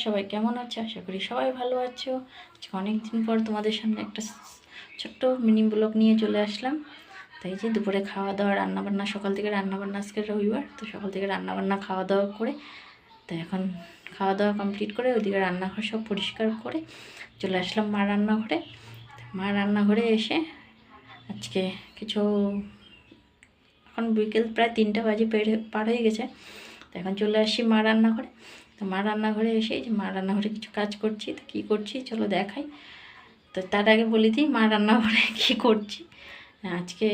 সবাই কেমন আছো? আশা করি সবাই ভালো আছো। আজকে অনেকদিন পর তোমাদের সামনে একটা ছোট্ট মিনি ব্লগ নিয়ে চলে আসলাম। তাই যে দুপুরে খাওয়া দাওয়া রান্নাবান্না, সকাল থেকে রান্নাবান্না, আজকে রবিবার তো সকাল থেকে রান্নাবান্না খাওয়া দাওয়া করে, তো এখন খাওয়া দাওয়া কমপ্লিট করে ওইদিকে রান্নাঘর সব পরিষ্কার করে চলে আসলাম মা রান্নাঘরে। মা রান্নাঘরে এসে আজকে কিছু, এখন বিকেল প্রায় 3টা বাজে পার হয়ে গেছে, তো এখন চলে আসি মা রান্নাঘরে। তো মা রান্নাঘরে এসে যে মা রান্নাঘরে কিছু কাজ করছি, তো কী করছি চলো দেখাই। তো তার আগে বলে দিই মা রান্নাঘরে কী করছি। আজকে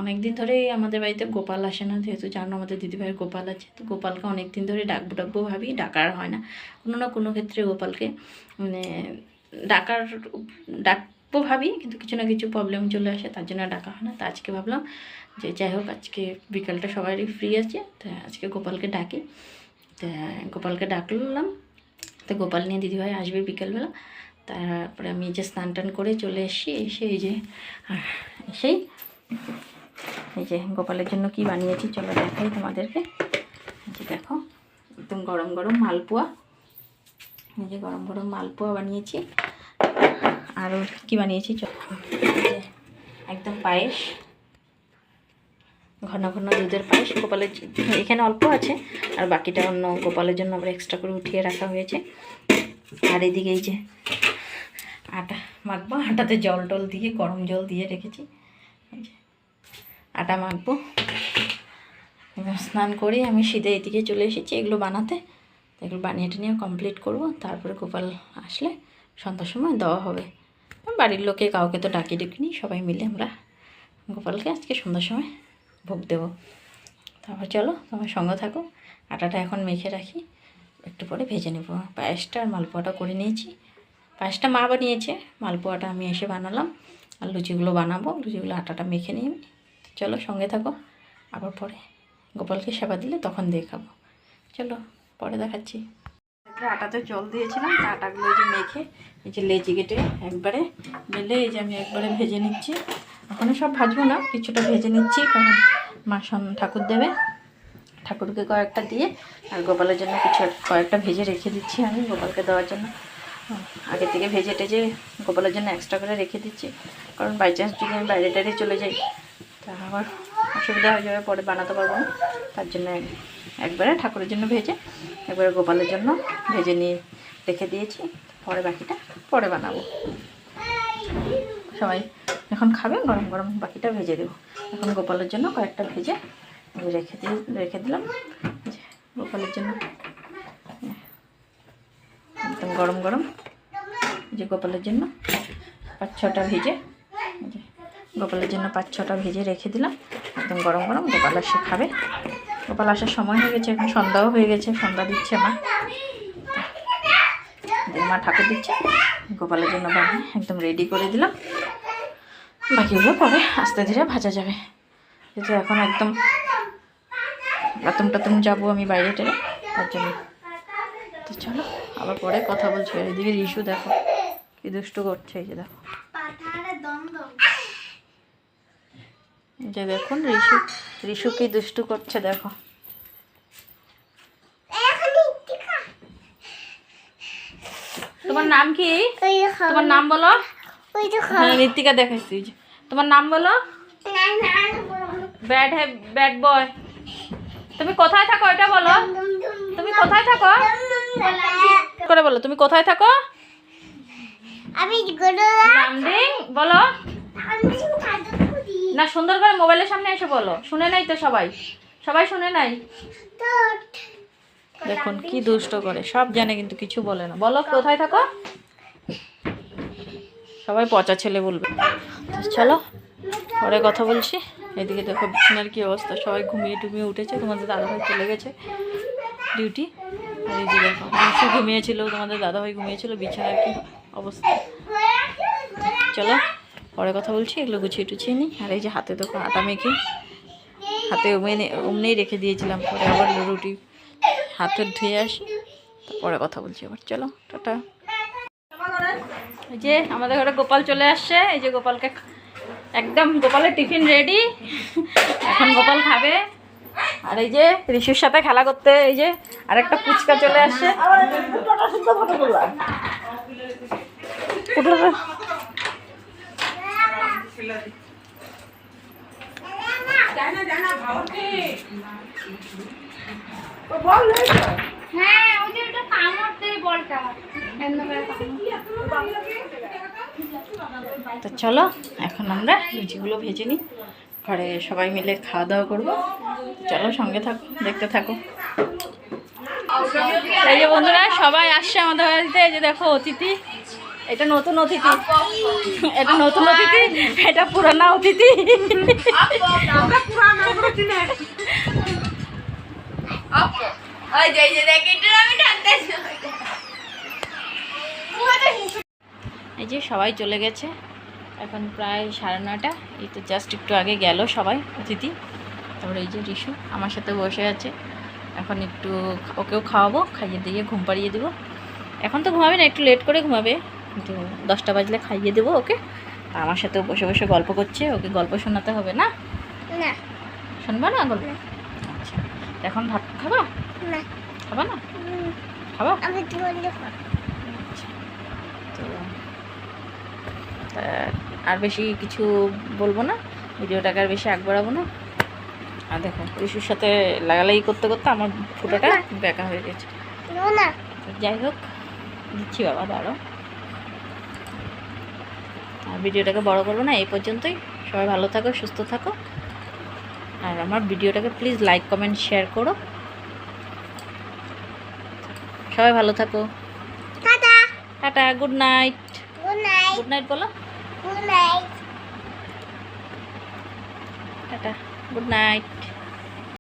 অনেক দিন ধরেই আমাদের বাড়িতে গোপাল আসে না, যেহেতু জানো আমাদের দিদিভাইয়ের গোপাল আছে, তো গোপালকে অনেক দিন ধরে ডাকবো ভাবি, ডাকার হয় না। কোনো না কোনো ক্ষেত্রে গোপালকে মানে ডাকবো ভাবি, কিন্তু কিছু না কিছু প্রবলেম চলে আসে, তার জন্য ডাকা হয় না। তো আজকে ভাবলাম যে যাই হোক, আজকে বিকালটা সবারই ফ্রি আছে, তো আজকে গোপালকে ডাকি। তো গোপালকে ডাকলাম, তো গোপাল নিয়ে দিদিভাই আসবে বিকেলবেলা। তারপরে আমি এই যে স্নান টান করে চলে এসে এই যে এই যে গোপালের জন্য কি বানিয়েছি চলো দেখাই তোমাদেরকে। এই যে দেখো, একদম গরম গরম মালপোয়া, এই যে গরম গরম মালপোয়া বানিয়েছি। আরও কি বানিয়েছি চলো, একদম পায়েস, ঘন ঘন দুধের পায়েস। গোপালের এখানে অল্প আছে, আর বাকিটা অন্য গোপালের জন্য আবার এক্সট্রা করে উঠিয়ে রাখা হয়েছে। আর এদিকে এই যে আটা মাখবো, আটাতে জল টল দিয়ে গরম জল দিয়ে রেখেছি, আটা মাখবো। স্নান করে আমি সিধে এদিকে চলে এসেছি এগুলো বানাতে। এগুলো বানিয়ে টানিয়ে কমপ্লিট করব, তারপরে গোপাল আসলে সন্ধ্যার সময় দেওয়া হবে। বাড়ির লোকে কাউকে তো ডাকিনি, সবাই মিলে আমরা গোপালকে আজকে সন্ধ্যার সময় ভোগ দেবো। তারপর চলো তোমার সঙ্গে থাকো। আটাটা এখন মেখে রাখি, একটু পরে ভেজে নেব। পায়েসটা আর মালপোয়াটা করে নিয়েছি। পায়েসটা মা বানিয়েছে, মালপোয়াটা আমি এসে বানালাম। আর লুচিগুলো বানাবো, লুচিগুলো আটাটা মেখে নিই। চলো সঙ্গে থাকো, আবার পরে গোপালকে সেবা দিলে তখন দিয়ে খাবো। চলো পরে দেখাচ্ছি। আটাতে জল দিয়েছিলাম, আটাগুলো এই যে মেখে এই যে লেচি কেটে একবারে মেলে এই যে আমি একবারে ভেজে নিচ্ছি। ওখানে সব ভাজবো না, কিছুটা ভেজে নিচ্ছি, কারণ মা ঠাকুর দেবে, ঠাকুরকে কয়েকটা দিয়ে, আর গোপালের জন্য কয়েকটা ভেজে রেখে দিচ্ছি আমি গোপালকে দেওয়ার জন্য। আগে থেকে ভেজে টেজে গোপালের জন্য এক্সট্রা করে রেখে দিচ্ছি, কারণ বাই চান্স যদি আমি বাইরে টাইরে চলে যাই তা আবার অসুবিধা হয়ে যাবে, পরে বানাতে পারবো না। তার জন্য একবারে ঠাকুরের জন্য ভেজে একবারে গোপালের জন্য ভেজে নিয়ে রেখে দিয়েছি, পরে বাকিটা পরে বানাবো। সবাই এখন খাবে গরম গরম, বাকিটা ভেজে দেবো। এখন গোপালের জন্য কয়েকটা ভেজে রেখে দিলাম গোপালের জন্য, একদম গরম গরম। যে গোপালের জন্য 5-6টা ভেজে, গোপালের জন্য 5-6টা ভেজে রেখে দিলাম, একদম গরম গরম। গোপাল আসে খাবে, গোপাল আসার সময় হয়ে গেছে, এখন সন্ধ্যাও হয়ে গেছে, সন্ধ্যা দিচ্ছে মা ঠাকুর দিচ্ছে। গোপালের জন্য বানিয়ে একদম রেডি করে দিলাম, বাকিগুলো পরে আস্তে ধীরে ভাজা যাবে। যেহেতু এখন একদম টাতুম যাবো আমি বাইরে টেরে, তার জন্য। তো চলো আবার পরে কথা বলছি। আর এদিকে রিশু দেখো কি দুষ্টু করছে, এই যে দেখো, যে দেখুন রিশু কি দুষ্টু করছে দেখো। তোমার নাম কি? তোমার নাম বলো। হ্যাঁ ঋতিকা দেখাচ্ছি, তোমার নাম বলো। Bad boy. তুমি কোথায় থাকো এটা বলো, তুমি কোথায় থাকো করে বলো, তুমি কোথায় থাকো? আমি নামডিং বলো না, সুন্দর করে মোবাইলের সামনে এসে বলো। শুনে নাই তো সবাই শুনে নাই। দেখুন কি দুষ্ট করে, সব জানে কিন্তু কিছু বলে না। বলো কোথায় থাকো, সবাই পচা ছেলে বলবে। চলো পরে কথা বলছি। এদিকে দেখো বিছানার কি অবস্থা, সবাই ঘুমিয়ে উঠেছে। তোমাদের দাদাভাই চলে গেছে ডিউটি, আর এই যে দেখো মানুষও ঘুমিয়েছিল, তোমাদের দাদাভাই ঘুমিয়েছিল। বিছানার কি অবস্থা, চলো পরে কথা বলছি। এগুলো গুছিয়ে নিই। আর এই যে হাতে দেখো আটা মেখে হাতে অমনেই রেখে দিয়েছিলাম, পরে আবার রুটি হাতে ধুয়ে আসি, পরে কথা বলছি আবার। চলো টাটা। এই যে আমাদের ঘরে গোপাল চলে আসছে, এই যে গোপালকে একদম, গোপালের টিফিন রেডি, এখন গোপাল খাবে। আর এই যে ঋষির সাথে খেলা করতে এই যে আরেকটা পুচকা চলে আসছে। তো চলো এখন আমরা লুচিগুলো ভেজে নিই, ঘরে সবাই মিলে খাওয়া দাওয়া করবো। চলো সঙ্গে থাকো, দেখতে থাকো। এই যে বন্ধুরা সবাই আসছে আমাদের বাড়িতে, এই যে দেখো অতিথি, এটা নতুন অতিথি, এটা নতুন অতিথি, এটা পুরানা অতিথি। এই যে সবাই চলে গেছে, এখন প্রায় 9:30। এই তো জাস্ট একটু আগে গেল সবাই অতিথি। তারপরে এই যে রিশু আমার সাথে বসে আছে, এখন একটু ওকেও খাওয়াবো, খাইয়ে দিয়ে ঘুম পাড়িয়ে দেবো। এখন তো ঘুমাবে না, একটু লেট করে ঘুমাবে, কিন্তু 10টা বাজলে খাইয়ে দেবো ওকে। আর আমার সাথেও বসে বসে গল্প করছে, ওকে গল্প শোনাতে হবে না? না শুনবা না গল্প? আচ্ছা, এখন ভাত খাবা? না খাবা না? খাবা? আচ্ছা, তো আর বেশি কিছু বলবো না, ভিডিওটাকে আর বেশি আগ বাড়াবো না। আর দেখো রিশুর সাথে লাগালাগি করতে করতে আমার ফুটোটা বেঁকা হয়ে গেছে। যাই হোক, দিচ্ছি বাবা, দাঁড়াও। আর ভিডিওটাকে বড় করবো না, এই পর্যন্তই। সবাই ভালো থাকো, সুস্থ থাকো, আর আমার ভিডিওটাকে প্লিজ লাইক কমেন্ট শেয়ার করো। সবাই ভালো থাকো, tata tata, good night, good night বলো, good night, tata, good night.